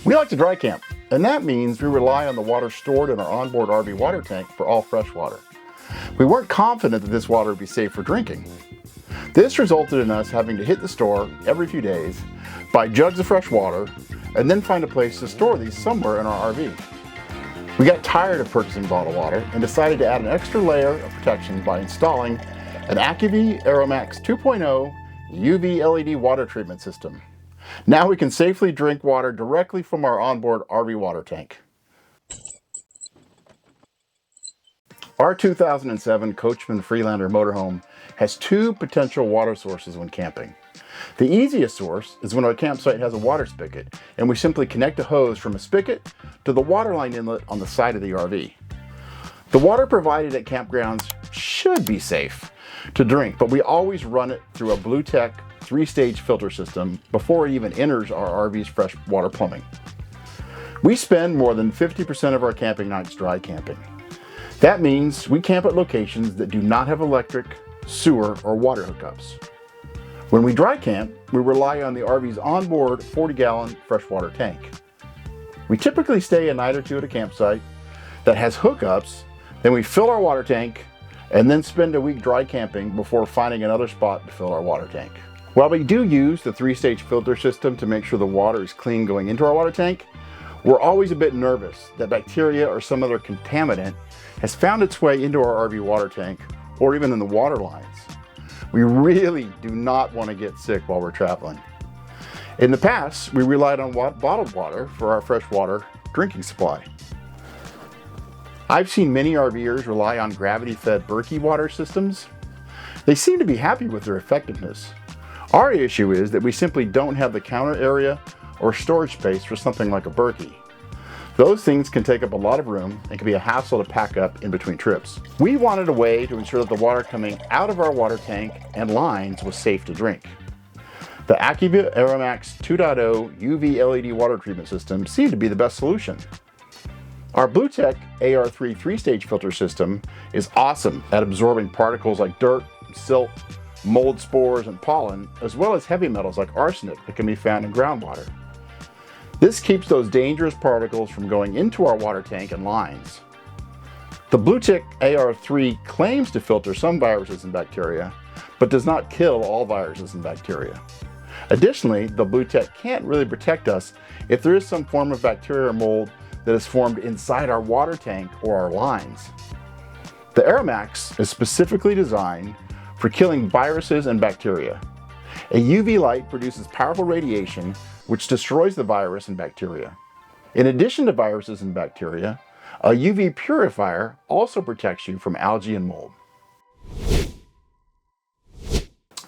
We like to dry camp, and that means we rely on the water stored in our onboard RV water tank for all fresh water. We weren't confident that this water would be safe for drinking. This resulted in us having to hit the store every few days, buy jugs of fresh water, and then find a place to store these somewhere in our RV. We got tired of purchasing bottled water and decided to add an extra layer of protection by installing an Acuva ArrowMAX 2.0 UV LED water treatment system. Now we can safely drink water directly from our onboard RV water tank. Our 2007 Coachmen Freelander motorhome has two potential water sources when camping. The easiest source is when our campsite has a water spigot and we simply connect a hose from a spigot to the waterline inlet on the side of the RV. The water provided at campgrounds should be safe to drink, but we always run it through a Blue-Tech 3-stage filter system before it even enters our RV's fresh water plumbing. We spend more than 50% of our camping nights dry camping. That means we camp at locations that do not have electric, sewer, or water hookups. When we dry camp, we rely on the RV's onboard 40-gallon freshwater tank. We typically stay a night or two at a campsite that has hookups, then we fill our water tank, and then spend a week dry camping before finding another spot to fill our water tank. While we do use the 3-stage filter system to make sure the water is clean going into our water tank, we're always a bit nervous that bacteria or some other contaminant has found its way into our RV water tank or even in the water lines. We really do not want to get sick while we're traveling. In the past, we relied on bottled water for our fresh water drinking supply. I've seen many RVers rely on gravity-fed Berkey water systems. They seem to be happy with their effectiveness. Our issue is that we simply don't have the counter area or storage space for something like a Berkey. Those things can take up a lot of room and can be a hassle to pack up in between trips. We wanted a way to ensure that the water coming out of our water tank and lines was safe to drink. The Acuva ArrowMAX 2.0 UV LED water treatment system seemed to be the best solution. Our Blue-Tech AR3 3-stage filter system is awesome at absorbing particles like dirt, silt, mold spores, and pollen, as well as heavy metals like arsenic that can be found in groundwater. This keeps those dangerous particles from going into our water tank and lines. The Blue-Tech AR3 claims to filter some viruses and bacteria, but does not kill all viruses and bacteria. Additionally, the Blue-Tech can't really protect us if there is some form of bacteria or mold that is formed inside our water tank or our lines. The ArrowMAX is specifically designed for killing viruses and bacteria. A UV light produces powerful radiation which destroys the virus and bacteria. In addition to viruses and bacteria, a UV purifier also protects you from algae and mold.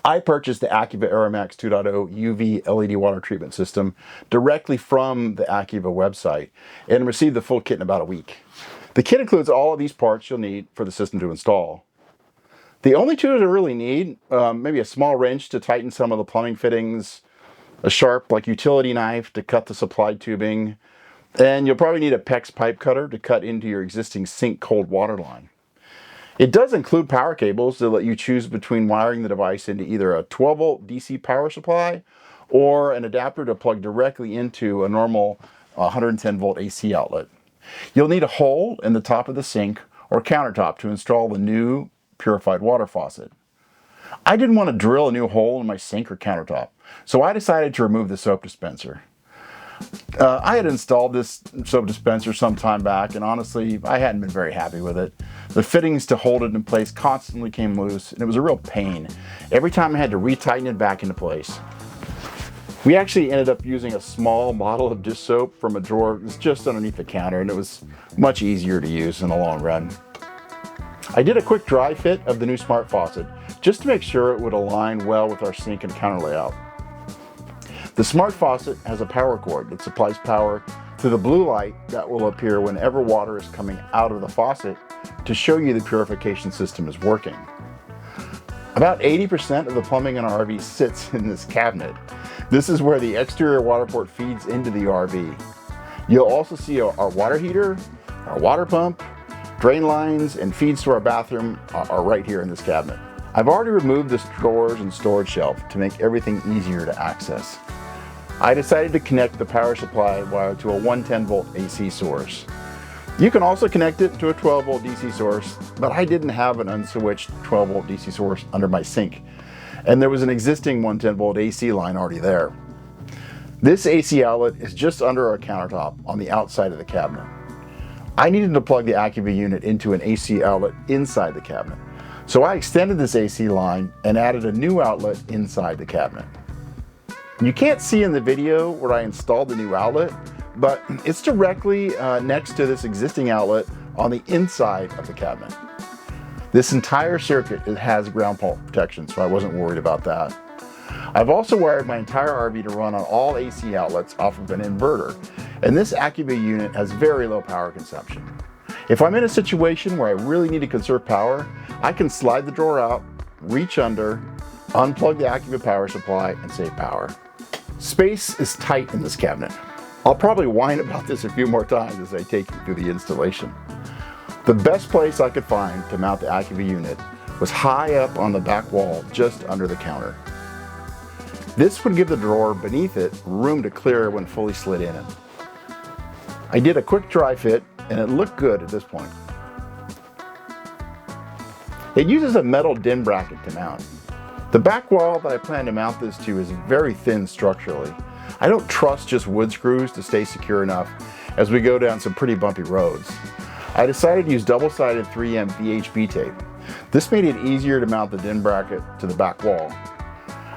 I purchased the Acuva ArrowMAX 2.0 UV LED water treatment system directly from the Acuva website and received the full kit in about a week. The kit includes all of these parts you'll need for the system to install. The only tools I really need, maybe a small wrench to tighten some of the plumbing fittings, a sharp utility knife to cut the supplied tubing, and you'll probably need a PEX pipe cutter to cut into your existing sink cold water line. It does include power cables that let you choose between wiring the device into either a 12-volt DC power supply or an adapter to plug directly into a normal 110-volt AC outlet. You'll need a hole in the top of the sink or countertop to install the new purified water faucet. I didn't want to drill a new hole in my sink or countertop, so I decided to remove the soap dispenser. I had installed this soap dispenser some time back, and honestly, I hadn't been very happy with it. The fittings to hold it in place constantly came loose, and it was a real pain. Every time I had to retighten it back into place. We actually ended up using a small bottle of dish soap from a drawer that was just underneath the counter, and it was much easier to use in the long run. I did a quick dry fit of the new smart faucet, just to make sure it would align well with our sink and counter layout. The smart faucet has a power cord that supplies power to the blue light that will appear whenever water is coming out of the faucet to show you the purification system is working. About 80% of the plumbing in our RV sits in this cabinet. This is where the exterior water port feeds into the RV. You'll also see our water heater, our water pump, drain lines, and feeds to our bathroom are right here in this cabinet. I've already removed the drawers and storage shelf to make everything easier to access. I decided to connect the power supply wire to a 110 volt AC source. You can also connect it to a 12 volt DC source, but I didn't have an unswitched 12 volt DC source under my sink, and there was an existing 110 volt AC line already there. This AC outlet is just under our countertop on the outside of the cabinet. I needed to plug the Acuva unit into an AC outlet inside the cabinet, so I extended this AC line and added a new outlet inside the cabinet. You can't see in the video where I installed the new outlet, but it's directly next to this existing outlet on the inside of the cabinet. This entire circuit has ground fault protection, so I wasn't worried about that. I've also wired my entire RV to run on all AC outlets off of an inverter, and this Acuva unit has very low power consumption. If I'm in a situation where I really need to conserve power, I can slide the drawer out, reach under, unplug the Acuva power supply, and save power. Space is tight in this cabinet. I'll probably whine about this a few more times as I take you through the installation. The best place I could find to mount the Acuva unit was high up on the back wall just under the counter. This would give the drawer beneath it room to clear when fully slid in it. I did a quick dry fit and it looked good at this point. It uses a metal DIN bracket to mount. The back wall that I plan to mount this to is very thin structurally. I don't trust just wood screws to stay secure enough as we go down some pretty bumpy roads. I decided to use double-sided 3M VHB tape. This made it easier to mount the DIN bracket to the back wall.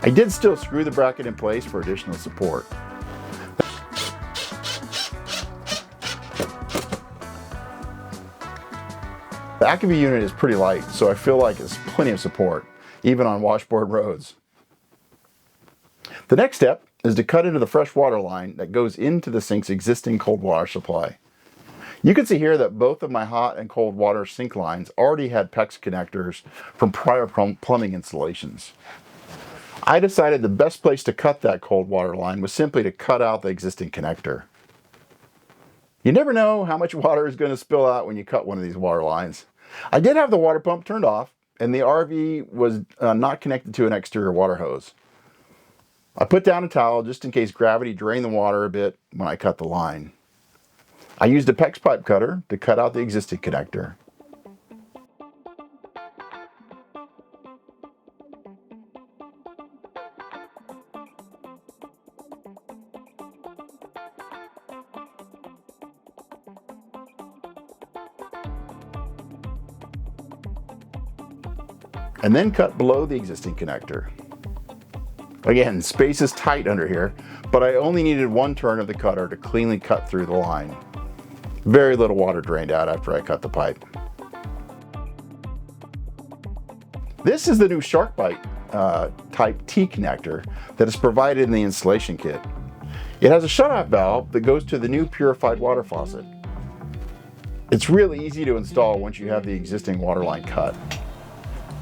I did still screw the bracket in place for additional support. The Acuva unit is pretty light, so I feel like it's plenty of support, even on washboard roads. The next step is to cut into the fresh water line that goes into the sink's existing cold water supply. You can see here that both of my hot and cold water sink lines already had PEX connectors from prior plumbing installations. I decided the best place to cut that cold water line was simply to cut out the existing connector. You never know how much water is going to spill out when you cut one of these water lines. I did have the water pump turned off, and the RV was not connected to an exterior water hose. I put down a towel just in case gravity drained the water a bit when I cut the line. I used a PEX pipe cutter to cut out the existing connector. And then cut below the existing connector. Again, space is tight under here, but I only needed one turn of the cutter to cleanly cut through the line. Very little water drained out after I cut the pipe. This is the new SharkBite type T connector that is provided in the installation kit. It has a shutoff valve that goes to the new purified water faucet. It's really easy to install once you have the existing water line cut.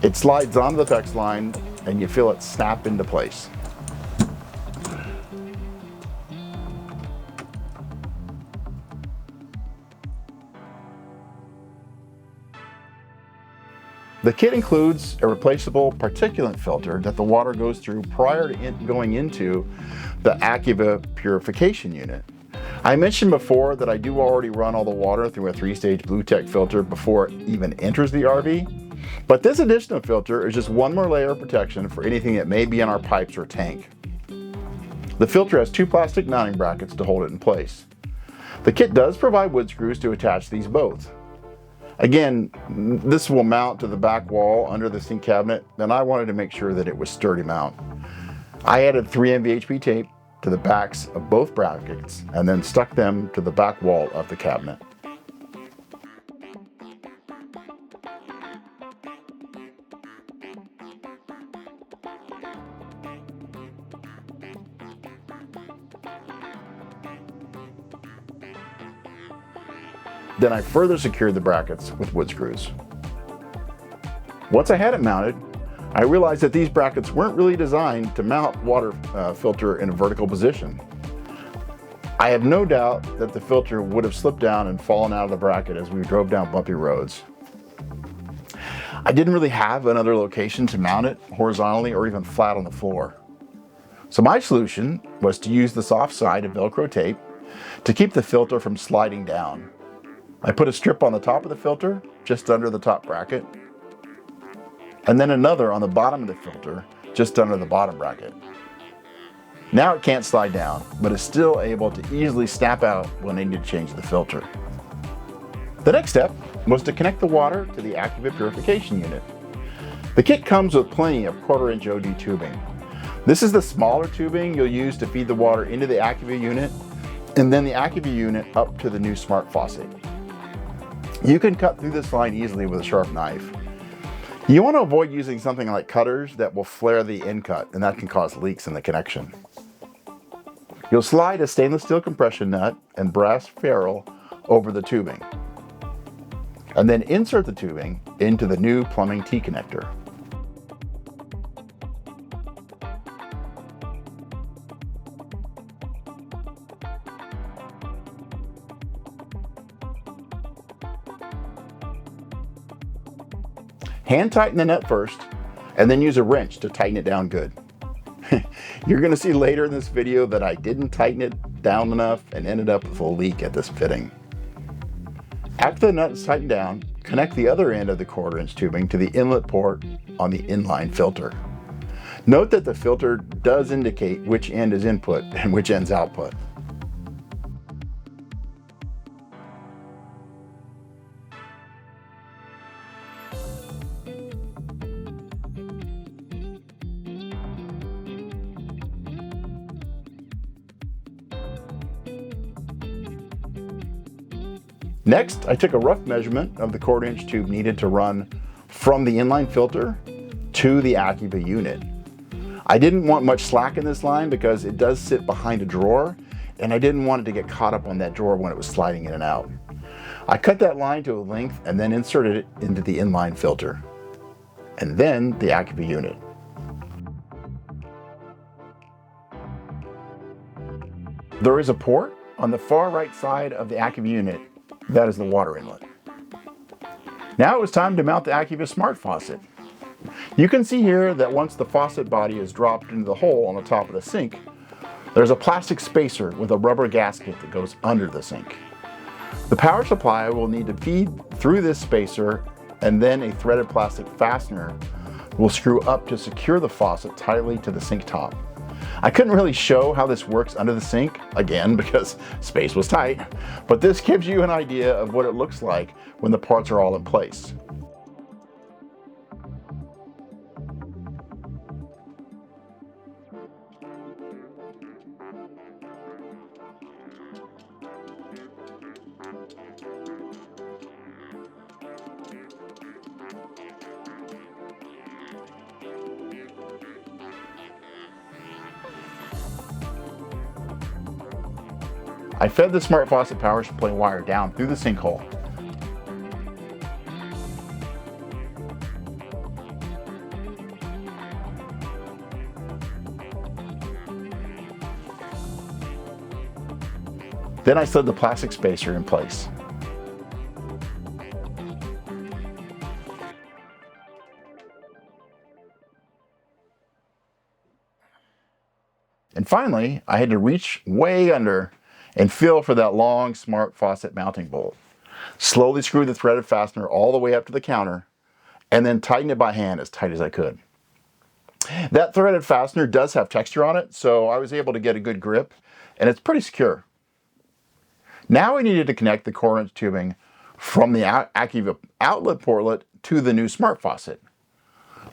It slides onto the PEX line and you feel it snap into place. The kit includes a replaceable particulate filter that the water goes through prior to going into the Acuva Purification unit. I mentioned before that I do already run all the water through a 3-stage BlueTech filter before it even enters the RV. But this additional filter is just one more layer of protection for anything that may be in our pipes or tank. The filter has 2 plastic mounting brackets to hold it in place. The kit does provide wood screws to attach these both. Again, this will mount to the back wall under the sink cabinet, and I wanted to make sure that it was sturdy mount. I added 3M VHB tape to the backs of both brackets and then stuck them to the back wall of the cabinet. Then I further secured the brackets with wood screws. Once I had it mounted, I realized that these brackets weren't really designed to mount water filter in a vertical position. I have no doubt that the filter would have slipped down and fallen out of the bracket as we drove down bumpy roads. I didn't really have another location to mount it horizontally or even flat on the floor. So my solution was to use the soft side of Velcro tape to keep the filter from sliding down. I put a strip on the top of the filter, just under the top bracket, and then another on the bottom of the filter, just under the bottom bracket. Now it can't slide down, but is still able to easily snap out when I need to change the filter. The next step was to connect the water to the Acuva Purification unit. The kit comes with plenty of 1/4 inch OD tubing. This is the smaller tubing you'll use to feed the water into the Acuva unit, and then the Acuva unit up to the new smart faucet. You can cut through this line easily with a sharp knife. You want to avoid using something like cutters that will flare the end cut, and that can cause leaks in the connection. You'll slide a stainless steel compression nut and brass ferrule over the tubing, and then insert the tubing into the new plumbing T-connector. Hand tighten the nut first, and then use a wrench to tighten it down good. You're going to see later in this video that I didn't tighten it down enough and ended up with a leak at this fitting. After the nut is tightened down, connect the other end of the 1/4 inch tubing to the inlet port on the inline filter. Note that the filter does indicate which end is input and which end's output. Next, I took a rough measurement of the 1/4 inch tube needed to run from the inline filter to the Acuva unit. I didn't want much slack in this line because it does sit behind a drawer, and I didn't want it to get caught up on that drawer when it was sliding in and out. I cut that line to a length and then inserted it into the inline filter, and then the Acuva unit. There is a port on the far right side of the Acuva unit. That is the water inlet. Now it was time to mount the Acuva smart faucet. You can see here that once the faucet body is dropped into the hole on the top of the sink, there's a plastic spacer with a rubber gasket that goes under the sink. The power supply will need to feed through this spacer, and then a threaded plastic fastener will screw up to secure the faucet tightly to the sink top. I couldn't really show how this works under the sink, again, because space was tight, but this gives you an idea of what it looks like when the parts are all in place. I fed the smart faucet power supply wire down through the sinkhole. Then I slid the plastic spacer in place. And finally, I had to reach way under and feel for that long smart faucet mounting bolt. Slowly screw the threaded fastener all the way up to the counter, and then tighten it by hand as tight as I could. That threaded fastener does have texture on it, so I was able to get a good grip, and it's pretty secure. Now we needed to connect the 1/4 inch tubing from the Acuva outlet portlet to the new smart faucet.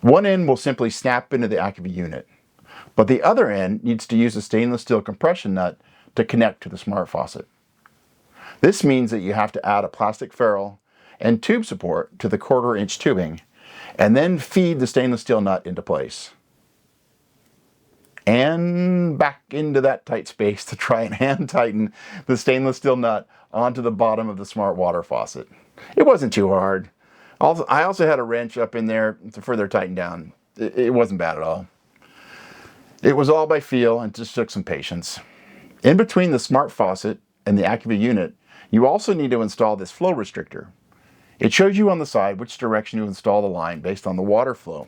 One end will simply snap into the Acuva unit, but the other end needs to use a stainless steel compression nut to connect to the smart faucet. This means that you have to add a plastic ferrule and tube support to the 1/4 inch tubing, and then feed the stainless steel nut into place. And back into that tight space to try and hand tighten the stainless steel nut onto the bottom of the smart water faucet. It wasn't too hard. I also had a wrench up in there to further tighten down. It wasn't bad at all. It was all by feel and just took some patience. In between the smart faucet and the Acuva unit, you also need to install this flow restrictor. It shows you on the side which direction to install the line based on the water flow.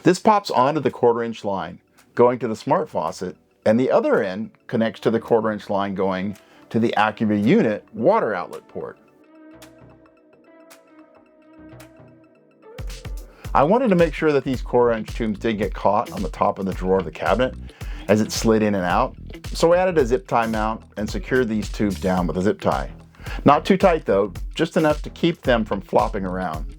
This pops onto the 1/4 inch line going to the smart faucet, and the other end connects to the 1/4-inch line going to the Acuva unit water outlet port. I wanted to make sure that these 1/4-inch tubes didn't get caught on the top of the drawer of the cabinet as it slid in and out, so I added a zip tie mount and secured these tubes down with a zip tie. Not too tight though, just enough to keep them from flopping around.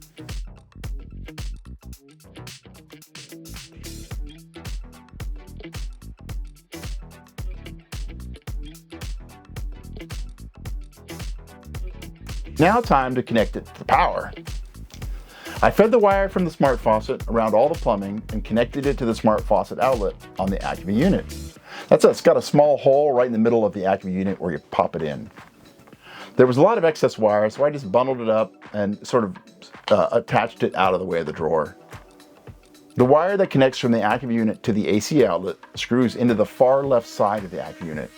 Now time to connect it to the power. I fed the wire from the smart faucet around all the plumbing and connected it to the smart faucet outlet on the Acuva unit. It's got a small hole right in the middle of the Acuva unit where you pop it in. There was a lot of excess wire, so I just bundled it up and sort of attached it out of the way of the drawer. The wire that connects from the Acuva unit to the AC outlet screws into the far left side of the Acuva unit.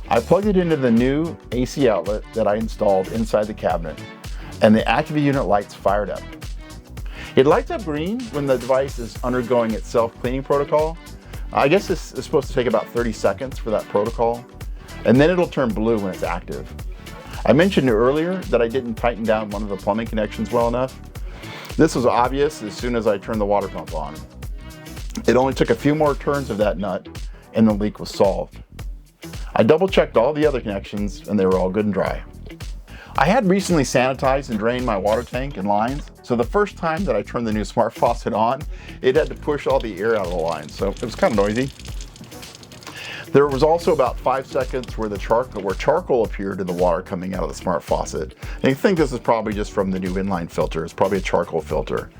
I plugged it into the new AC outlet that I installed inside the cabinet, and the Acuva unit lights fired up. It lights up green when the device is undergoing its self-cleaning protocol. I guess this is supposed to take about 30 seconds for that protocol, and then it'll turn blue when it's active. I mentioned earlier that I didn't tighten down one of the plumbing connections well enough. This was obvious as soon as I turned the water pump on. It only took a few more turns of that nut, and the leak was solved. I double-checked all the other connections and they were all good and dry. I had recently sanitized and drained my water tank and lines, so the first time that I turned the new smart faucet on, it had to push all the air out of the lines, so it was kind of noisy. There was also about 5 seconds where charcoal appeared in the water coming out of the smart faucet. And I think this is probably just from the new inline filter. It's probably a charcoal filter.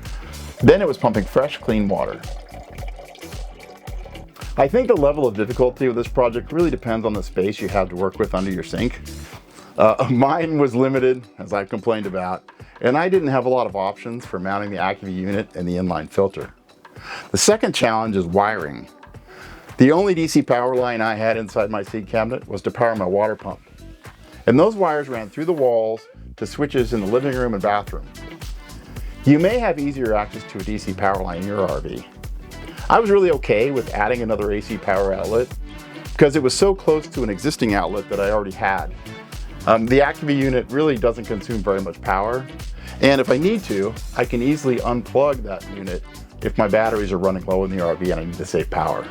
Then it was pumping fresh, clean water. I think the level of difficulty of this project really depends on the space you have to work with under your sink. Mine was limited, as I've complained about, and I didn't have a lot of options for mounting the Acuva unit and the inline filter. The second challenge is wiring. The only DC power line I had inside my sink cabinet was to power my water pump. And those wires ran through the walls to switches in the living room and bathroom. You may have easier access to a DC power line in your RV. I was really okay with adding another AC power outlet because it was so close to an existing outlet that I already had. The Acuva unit really doesn't consume very much power, and if I need to, I can easily unplug that unit if my batteries are running low in the RV and I need to save power.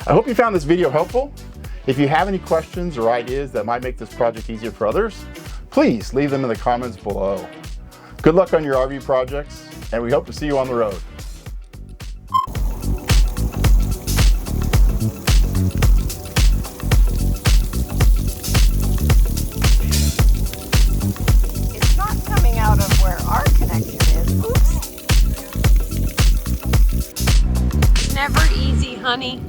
I hope you found this video helpful. If you have any questions or ideas that might make this project easier for others, please leave them in the comments below. Good luck on your RV projects, and we hope to see you on the road. Never easy, honey.